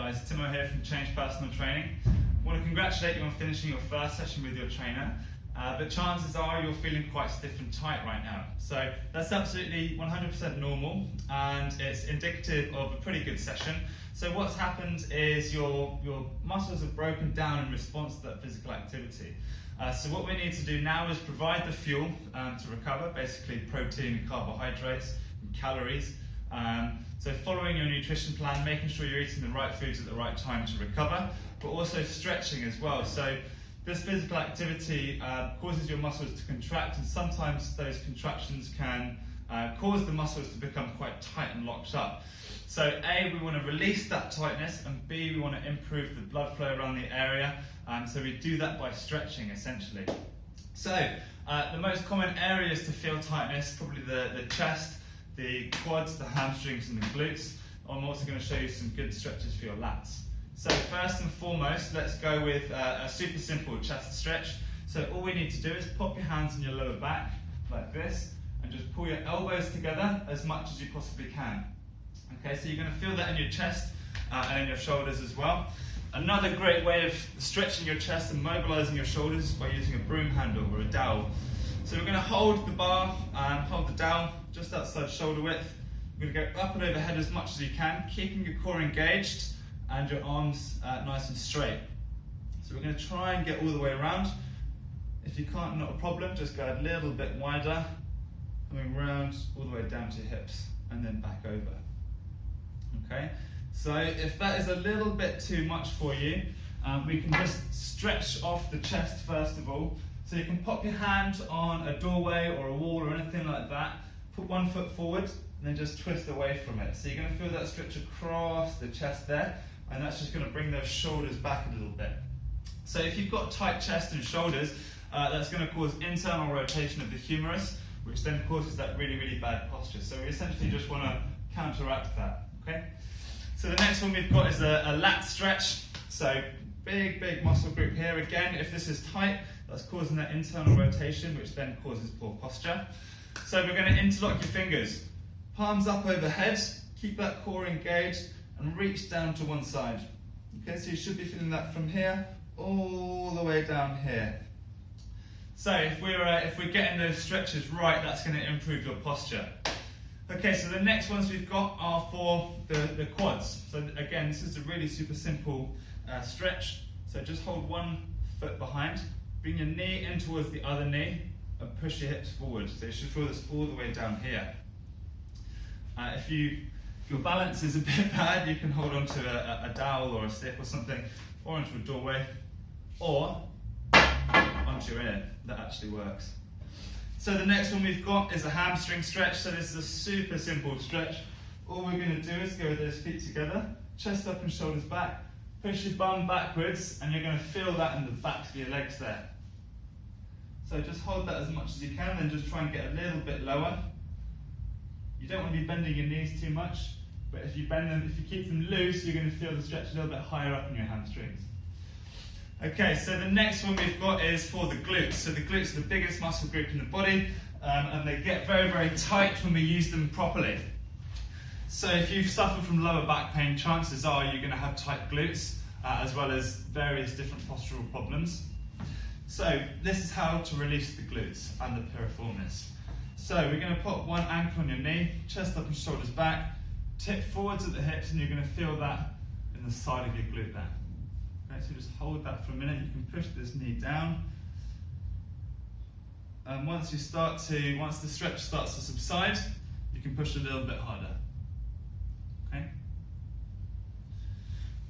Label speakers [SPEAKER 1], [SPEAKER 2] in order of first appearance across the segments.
[SPEAKER 1] guys, Timo here from Change Personal Training. I want to congratulate you on finishing your first session with your trainer, but chances are you're feeling quite stiff and tight right now. So that's absolutely 100% normal, and it's indicative of a pretty good session. So what's happened is your muscles have broken down in response to that physical activity. So what we need to do now is provide the fuel to recover, basically protein and carbohydrates and calories. So following your nutrition plan, making sure you're eating the right foods at the right time to recover, but also stretching as well. So this physical activity causes your muscles to contract, and sometimes those contractions can cause the muscles to become quite tight and locked up. So A, we want to release that tightness, and B, we want to improve the blood flow around the area. So we do that by stretching essentially. So the most common areas to feel tightness, probably the chest, the quads, the hamstrings and the glutes. I'm also going to show you some good stretches for your lats. So first and foremost, let's go with a super simple chest stretch. So all we need to do is pop your hands on your lower back like this and just pull your elbows together as much as you possibly can. Okay, so you're going to feel that in your chest and in your shoulders as well. Another great way of stretching your chest and mobilizing your shoulders is by using a broom handle or a dowel. So we're going to hold the bar and hold the dowel just outside shoulder width. We're going to go up and overhead as much as you can, keeping your core engaged and your arms nice and straight. So we're going to try and get all the way around. If you can't, not a problem, just go a little bit wider, coming round all the way down to your hips and then back over. Okay, so if that is a little bit too much for you, we can just stretch off the chest first of all. So you can pop your hand on a doorway or a wall or anything like that, put one foot forward and then just twist away from it. So you're going to feel that stretch across the chest there, and that's just going to bring those shoulders back a little bit. So if you've got tight chest and shoulders, that's going to cause internal rotation of the humerus, which then causes that really, really bad posture. So we essentially just want to counteract that. Okay? So the next one we've got is a lat stretch. So big muscle group here. Again, if this is tight, that's causing that internal rotation, which then causes poor posture. So we're going to interlock your fingers. Palms up overhead, keep that core engaged, and reach down to one side. Okay, so you should be feeling that from here all the way down here. So if we're getting those stretches right, that's going to improve your posture. Okay, so the next ones we've got are for the quads. So again, this is a really super simple stretch. So just hold one foot behind, bring your knee in towards the other knee, and push your hips forward. So you should feel this all the way down here. If your balance is a bit bad, you can hold onto a dowel or a stick or something, or onto a doorway, or onto your ear. That actually works. So the next one we've got is a hamstring stretch. So this is a super simple stretch. All we're going to do is go with those feet together, chest up and shoulders back, push your bum backwards, and you're going to feel that in the backs of your legs there. So just hold that as much as you can, then just try and get a little bit lower. You don't want to be bending your knees too much, but if you bend them, if you keep them loose, you're going to feel the stretch a little bit higher up in your hamstrings. Okay, so the next one we've got is for the glutes. So the glutes are the biggest muscle group in the body, and they get very, very tight when we use them properly. So if you've suffered from lower back pain, chances are you're going to have tight glutes, as well as various different postural problems. So this is how to release the glutes and the piriformis. So we're going to put one ankle on your knee, chest up and shoulders back, tip forwards at the hips, and you're going to feel that in the side of your glute there. Okay, so just hold that for a minute. You can push this knee down. And once the stretch starts to subside, you can push a little bit harder. Okay?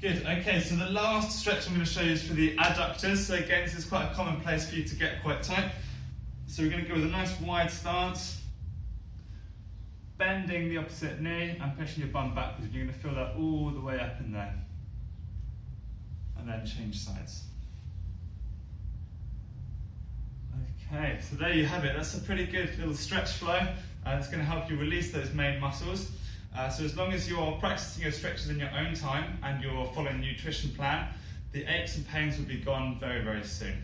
[SPEAKER 1] Good, okay, so the last stretch I'm going to show you is for the adductors. So again, this is quite a common place for you to get quite tight. So we're going to go with a nice wide stance, bending the opposite knee and pushing your bum backwards. You're going to feel that all the way up in there. And then change sides. Okay, so there you have it. That's a pretty good little stretch flow. It's going to help you release those main muscles. So as long as you're practicing your stretches in your own time and you're following the nutrition plan, the aches and pains will be gone very, very soon.